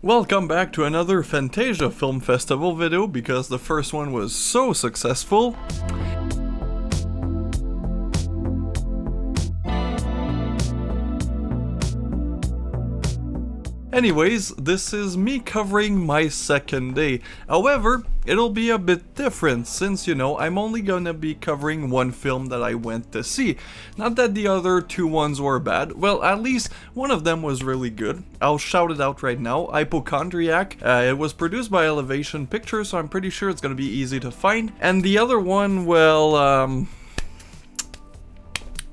Welcome back to another Fantasia Film Festival video because the first one was so successful. Anyways, this is me covering my second day. However, it'll be a bit different since, I'm only gonna be covering one film that I went to see. Not that the other two ones were bad, well, at least one of them was really good. I'll shout it out right now, Hypochondriac. It was produced by Elevation Pictures, so I'm pretty sure it's gonna be easy to find. And the other one, well,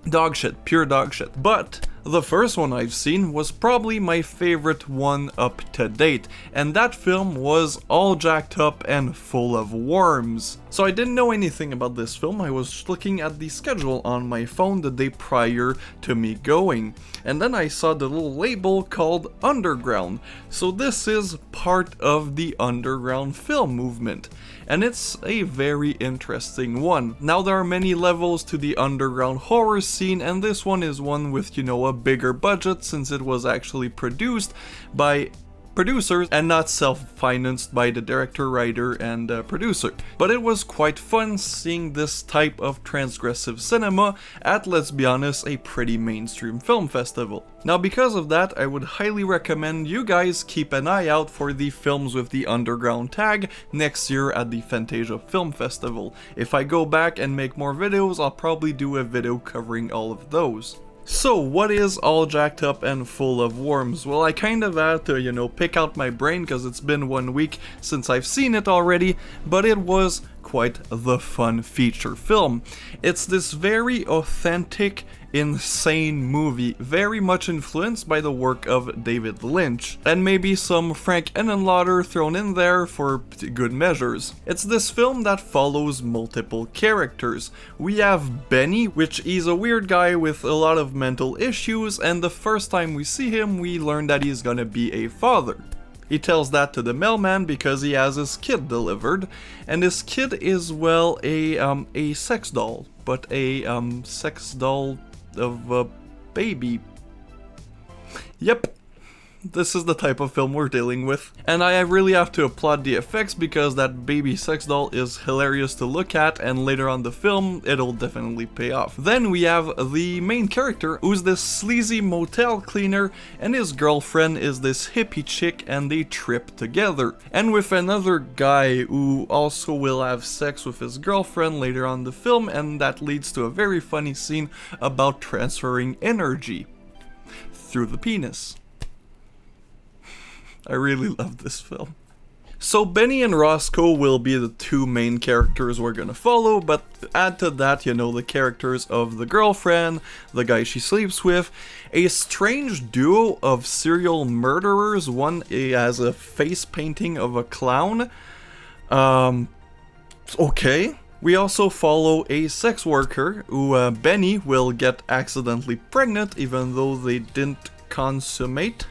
dog shit, pure dog shit. But the first one I've seen was probably my favorite one up to date, and that film was All Jacked Up and Full of Worms. So I didn't know anything about this film. I was looking at the schedule on my phone the day prior to me going, and then I saw the little label called Underground. So this is part of the underground film movement, and it's a very interesting one. Now there are many levels to the underground horror scene, and this one is one with, a bigger budget since it was actually produced by producers and not self-financed by the director, writer, and producer. But it was quite fun seeing this type of transgressive cinema at, let's be honest, a pretty mainstream film festival. Now because of that, I would highly recommend you guys keep an eye out for the films with the underground tag next year at the Fantasia Film Festival. If I go back and make more videos, I'll probably do a video covering all of those. So what is All Jacked Up and Full of Worms? Well, I kind of had to, pick out my brain because it's been 1 week since I've seen it already, but it was quite the fun feature film. It's this very authentic, insane movie, very much influenced by the work of David Lynch, and maybe some Frank Henenlotter thrown in there for good measures. It's this film that follows multiple characters. We have Benny, which is a weird guy with a lot of mental issues, and the first time we see him, we learn that he's gonna be a father. He tells that to the mailman because he has his kid delivered, and his kid is, well, a sex doll, but a sex doll of a baby. Yep. This is the type of film we're dealing with. And I really have to applaud the effects because that baby sex doll is hilarious to look at, and later on the film, it'll definitely pay off. Then we have the main character, who's this sleazy motel cleaner, and his girlfriend is this hippie chick, and they trip together. And with another guy who also will have sex with his girlfriend later on the film, and that leads to a very funny scene about transferring energy through the penis. I really love this film. So Benny and Roscoe will be the two main characters we're gonna follow, but add to that, the characters of the girlfriend, the guy she sleeps with, a strange duo of serial murderers. One has a face painting of a clown. Okay. We also follow a sex worker who Benny will get accidentally pregnant even though they didn't consummate.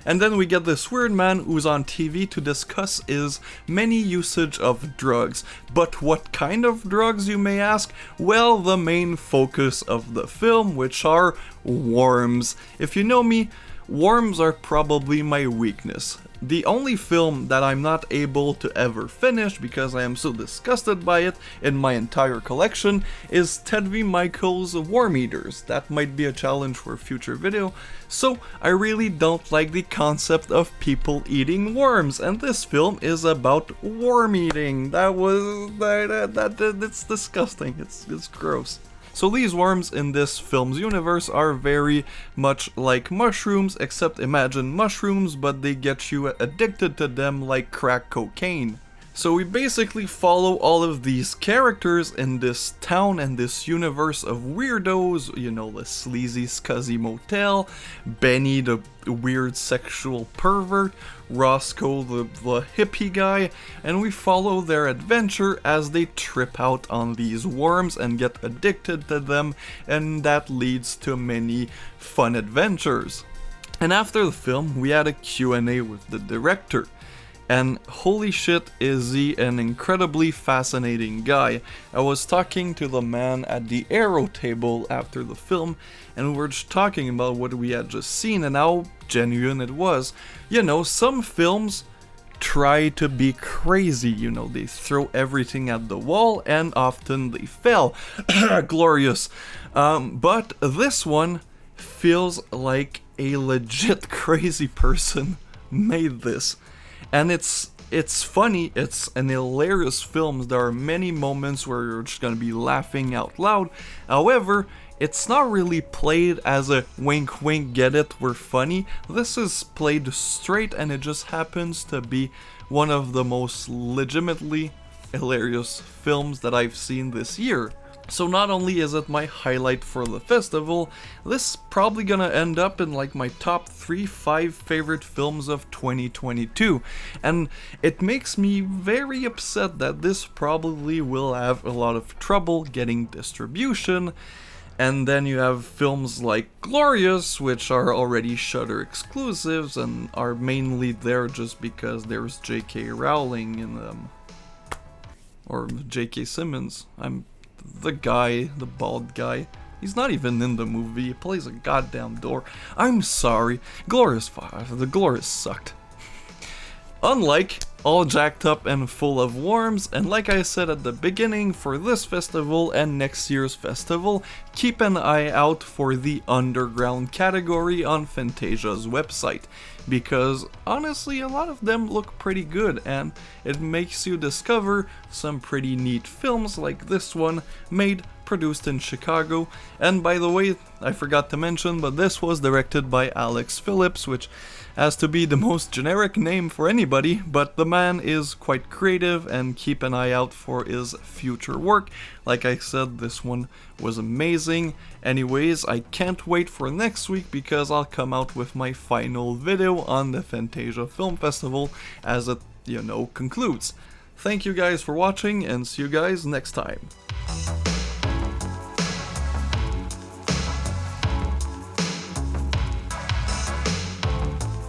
And then we get this weird man who's on TV to discuss his many usage of drugs. But what kind of drugs, you may ask? Well, the main focus of the film, which are worms. If you know me, worms are probably my weakness. The only film that I'm not able to ever finish because I am so disgusted by it in my entire collection is Ted V. Michael's Worm Eaters. That might be a challenge for a future video. So I really don't like the concept of people eating worms, and this film is about worm eating. It's disgusting. It's gross. So these worms in this film's universe are very much like mushrooms, except imagine mushrooms, but they get you addicted to them like crack cocaine. So we basically follow all of these characters in this town and this universe of weirdos, the sleazy scuzzy motel, Benny the weird sexual pervert, Roscoe the hippie guy, and we follow their adventure as they trip out on these worms and get addicted to them, and that leads to many fun adventures. And after the film, we had a Q&A with the director. And holy shit, is he an incredibly fascinating guy. I was talking to the man at the Aero table after the film, and we were just talking about what we had just seen and how genuine it was. You know, some films try to be crazy, you know, they throw everything at the wall and often they fail. Glorious. But this one feels like a legit crazy person made this. And it's funny, it's an hilarious film. There are many moments where you're just gonna be laughing out loud. However, it's not really played as a wink wink, get it, we're funny. This is played straight and it just happens to be one of the most legitimately hilarious films that I've seen this year. So not only is it my highlight for the festival, this is probably gonna end up in like my top 3-5 favorite films of 2022. And it makes me very upset that this probably will have a lot of trouble getting distribution. And then you have films like Glorious, which are already Shudder exclusives and are mainly there just because there's J.K. Rowling in them. Or J.K. Simmons. I'm the guy, the bald guy. He's not even in the movie, he plays a goddamn door. I'm sorry, Glorious 5, the Glorious sucked. Unlike All Jacked Up and Full of Worms, and like I said at the beginning, for this festival and next year's festival, keep an eye out for the underground category on Fantasia's website, because honestly a lot of them look pretty good and it makes you discover some pretty neat films like this one, produced in Chicago. And by the way, I forgot to mention, but this was directed by Alex Phillips, which has to be the most generic name for anybody, but the man is quite creative and keep an eye out for his future work. Like I said, this one was amazing. Anyways, I can't wait for next week because I'll come out with my final video on the Fantasia Film Festival as it, you know, concludes. Thank you guys for watching and see you guys next time.